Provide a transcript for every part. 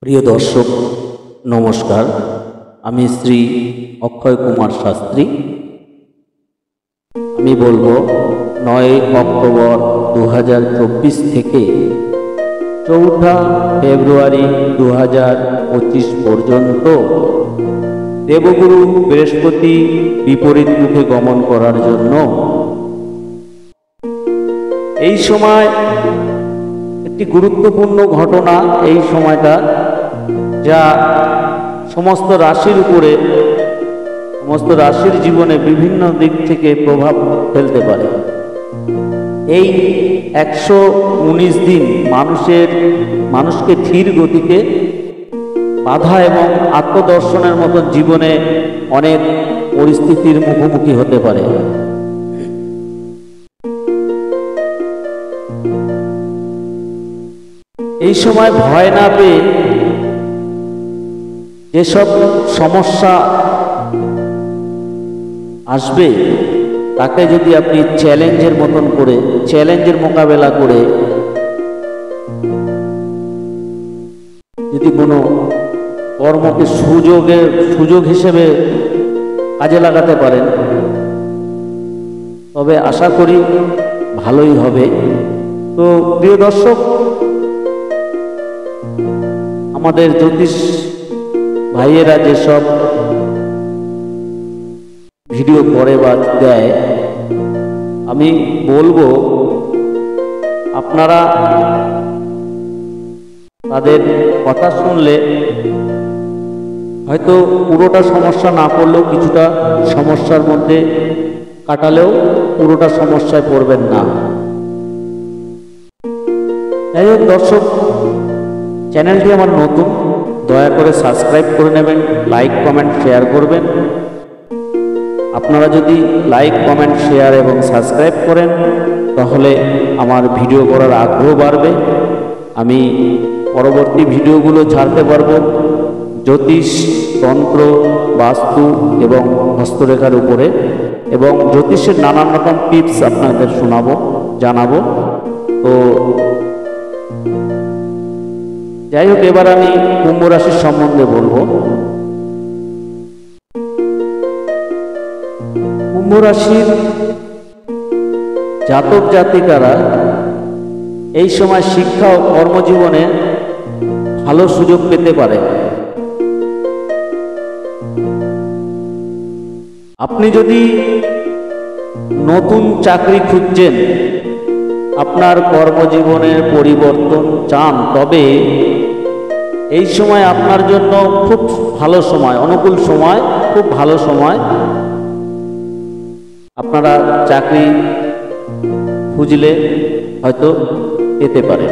প্রিয় দর্শক নমস্কার, আমি শ্রী অক্ষয় কুমার শাস্ত্রী। আমি বলবো 9 অক্টোবর 2024 থেকে 4 ফেব্রুয়ারি 2025 পর্যন্ত দেবগুরু বৃহস্পতি বিপরীত মুখে গমন করার জন্য এই সময় একটি গুরুত্বপূর্ণ ঘটনা, এই সময়টা যা সমস্ত রাশির উপরে, সমস্ত রাশির জীবনে বিভিন্ন দিক থেকে প্রভাব ফেলতে পারে। এই 119 দিন মানুষকে ধীর গতিতে বাধা এবং আত্মদর্শনের মতো জীবনে অনেক পরিস্থিতির মুখোমুখি হতে পারে। এই সময় ভয় না পেয়ে যেসব সমস্যা আসবে তাকে যদি আপনি চ্যালেঞ্জের মতন করে, চ্যালেঞ্জের মোকাবেলা করে যদি কোনো কর্মকে সুযোগ হিসেবে কাজে লাগাতে পারেন, তবে আশা করি ভালোই হবে। তো প্রিয় দর্শক, আমাদের জ্যোতিষ ভাইয়েরা যেসব ভিডিও করে বা দেয়, আমি বলবো আপনারা তাদের কথা শুনলে হয়তো পুরোটা সমস্যা না পড়লেও কিছুটা সমস্যার মধ্যে কাটালেও পুরোটা সমস্যায় পড়বেন না। যাই হোক দর্শক, চ্যানেলটি আমার নতুন, দয়া করে সাবস্ক্রাইব করে নেবেন, লাইক কমেন্ট শেয়ার করবেন। আপনারা যদি লাইক কমেন্ট শেয়ার এবং সাবস্ক্রাইব করেন তাহলে আমার ভিডিও করার আগ্রহ বাড়বে, আমি পরবর্তী ভিডিওগুলো ছাড়তে পারবো জ্যোতিষ, তন্ত্র, বাস্তু এবং হস্তরেখার উপরে, এবং জ্যোতিষের নানান রকম টিপস আপনাদের জানাবো। তো যাই হোক, এবার আমি কুম্ভ রাশির সম্বন্ধে বলবো। কুম্ভ রাশির জাতক জাতিকারা এই সময় শিক্ষা ও কর্মজীবনে ভালো সুযোগ পেতে পারে। আপনি যদি নতুন চাকরি খুঁজছেন, আপনার কর্মজীবনের পরিবর্তন চান, তবে এই সময় আপনার জন্য খুব ভালো সময়, অনুকূল সময়, খুব ভালো সময়। আপনারা চাকরি খুঁজলে হয়তো পেতে পারেন।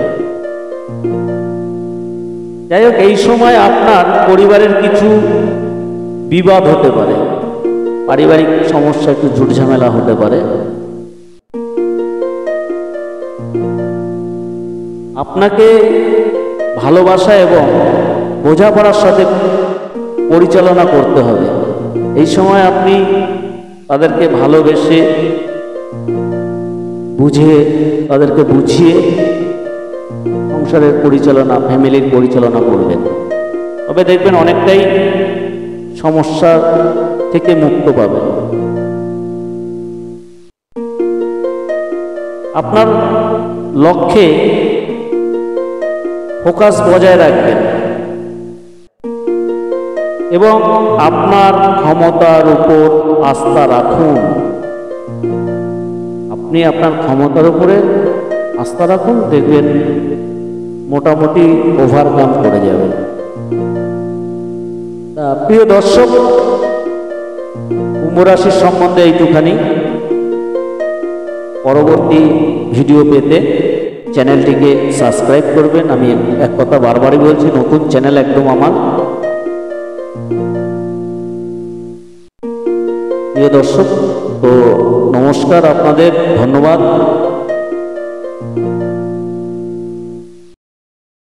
যাই হোক, এই সময় আপনার পরিবারের কিছু বিবাদ হতে পারে, পারিবারিক সমস্যা, একটু ঝুটঝামেলা হতে পারে। আপনাকে ভালোবাসা এবং বোঝাপড়ার সাথে পরিচালনা করতে হবে। এই সময় আপনি তাদেরকে ভালোবেসে তাদেরকে বুঝিয়ে সংসারের পরিচালনা, ফ্যামিলির পরিচালনা করবেন। তবে দেখবেন অনেকটাই সমস্যা থেকে মুক্ত পাবেন। আপনার লক্ষ্যে ফোকাস বজায় রাখবেন এবং আপনার ক্ষমতার উপর আস্থা রাখুন। আপনি আপনার ক্ষমতার উপরে আস্থা রাখুন, দেখবেন মোটামুটি ওভারকাম করে যাবেন। প্রিয় দর্শক, কুম্ভ রাশির সম্বন্ধে এইটুখানি। পরবর্তী ভিডিও পেতে চ্যানেলটিকে সাবস্ক্রাইব করবেন। আমি এক কথা বারবারই বলছি, নতুন চ্যানেল একদম আমার। প্রিয় দর্শক, তো নমস্কার, আপনাদের ধন্যবাদ।